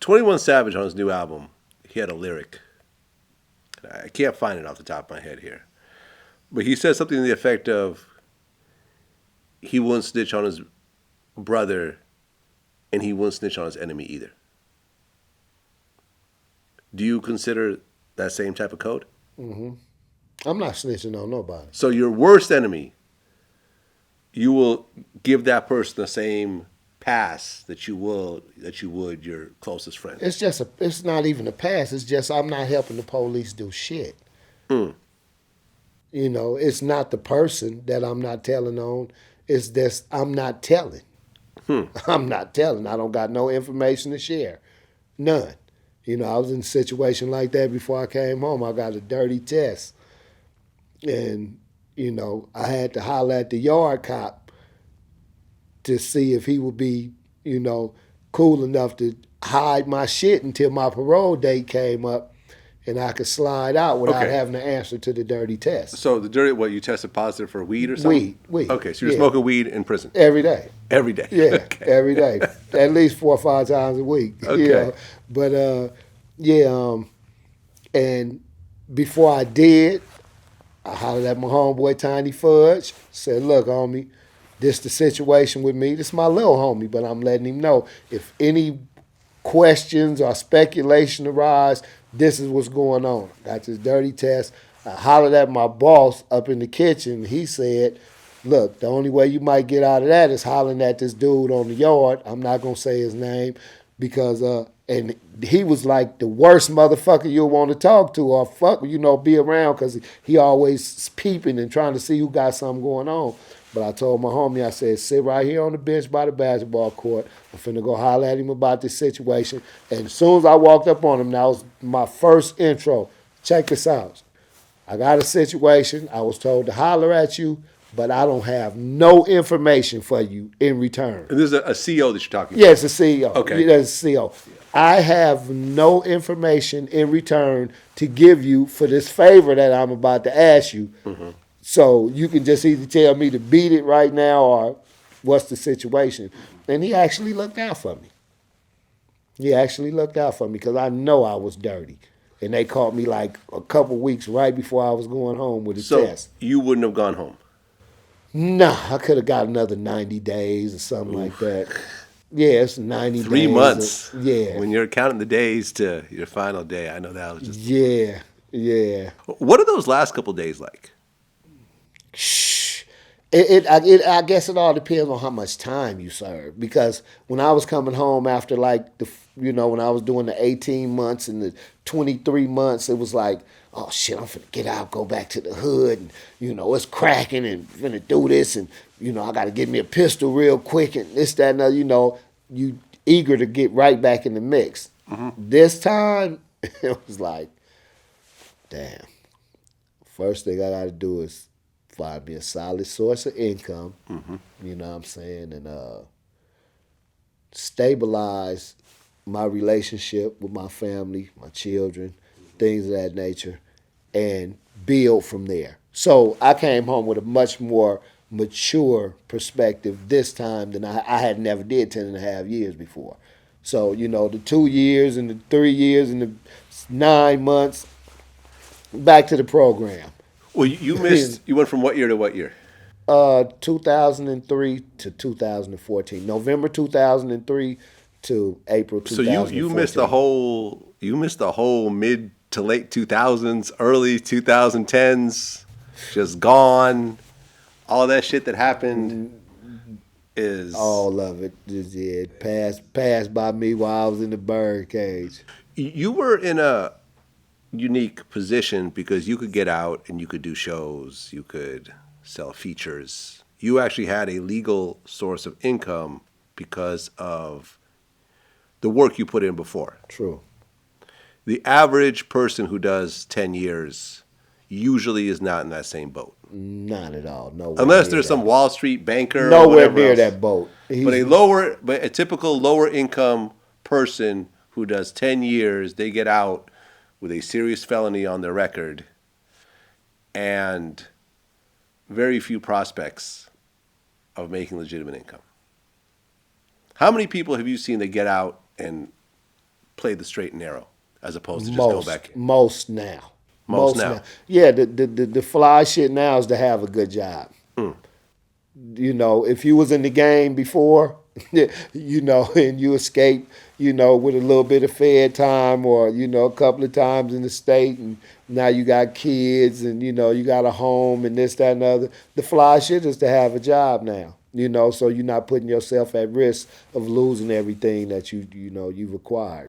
21 Savage on his new album, he had a lyric. I can't find it off the top of my head here. But he said something to the effect of he wouldn't snitch on his brother and he wouldn't snitch on his enemy either. Do you consider that same type of code? Hmm. I'm not snitching on nobody. So your worst enemy, you will give that person the same pass that you would your closest friend. It's not even a pass. It's just I'm not helping the police do shit. Mm. It's not the person that I'm not telling on. It's this I'm not telling. Hmm. I'm not telling. I don't got no information to share. None. I was in a situation like that before I came home. I got a dirty test. And, I had to holler at the yard cop to see if he would be, cool enough to hide my shit until my parole date came up and I could slide out without Okay. having to answer to the dirty test. So the dirty, what, you tested positive for weed or something? Weed. Okay, so you're Yeah. smoking weed in prison Every day. every day. Yeah, Okay. every day. At least 4 or 5 times a week. Okay. But and before I did, I hollered at my homeboy Tiny Fudge, said, look, homie, this the situation with me. This is my little homie, but I'm letting him know if any questions or speculation arise, this is what's going on. Got this dirty test. I hollered at my boss up in the kitchen. He said, look, the only way you might get out of that is hollering at this dude on the yard. I'm not going to say his name because, and he was like the worst motherfucker you'll want to talk to or be around because he always peeping and trying to see who got something going on. But I told my homie, I said, sit right here on the bench by the basketball court. I'm finna go holler at him about this situation. And as soon as I walked up on him, that was my first intro. Check this out. I got a situation. I was told to holler at you, but I don't have no information for you in return. And this is a CEO that you're talking about? Yes, a CEO. Okay. That's a CEO. I have no information in return to give you for this favor that I'm about to ask you. Mm-hmm. So you can just either tell me to beat it right now or what's the situation. And he actually looked out for me. He actually looked out for me because I know I was dirty. And they caught me like a couple weeks right before I was going home with a So test. you wouldn't have gone home? Nah, I could have got another 90 days or something like that. Yeah, it's 90 3 days. months. Yeah. When you're counting the days to your final day, I know that was just... Yeah. What are those last couple days like? Shh. I guess it all depends on how much time you serve. Because when I was coming home after when I was doing the 18 months and the 23 months, it was like, oh shit, I'm finna get out, go back to the hood, and it's cracking and finna do this, and I gotta get me a pistol real quick and this, that, and other, you eager to get right back in the mix. Mm-hmm. This time, it was like, damn. First thing I gotta do is find me a solid source of income, Mm-hmm. you know what I'm saying, and stabilize my relationship with my family, my children, things of that nature, and build from there. So I came home with a much more mature perspective this time than I had never did 10 and a half years before. So, the 2 years and the 3 years and the 9 months, back to the program. Well, you missed... You went from what year to what year? 2003 to 2014. November 2003 to April So 2014. you missed the whole... You missed the whole mid to late 2000s, early 2010s, just gone. All that shit that happened is... All of it. It passed by me while I was in the bird cage. You were in a unique position because you could get out and you could do shows, you could sell features. You actually had a legal source of income because of the work you put in before. True. The average person who does 10 years usually is not in that same boat. Not at all. Nowhere Unless near there's that. some Wall Street banker or Nowhere whatever near else. that boat. But a typical lower income person who does 10 years, they get out with a serious felony on their record and very few prospects of making legitimate income. How many people have you seen that get out and play the straight and narrow as opposed to just go back in? Most now. Most now. Yeah, the fly shit now is to have a good job. You know, if you was in the game before, you know, and you escaped, you know, with a little bit of fed time or, you know, a couple of times in the state and now you got kids and, you know, you got a home and this, that, and other. The fly shit is to have a job now, you know, so you're not putting yourself at risk of losing everything that you know, you've acquired.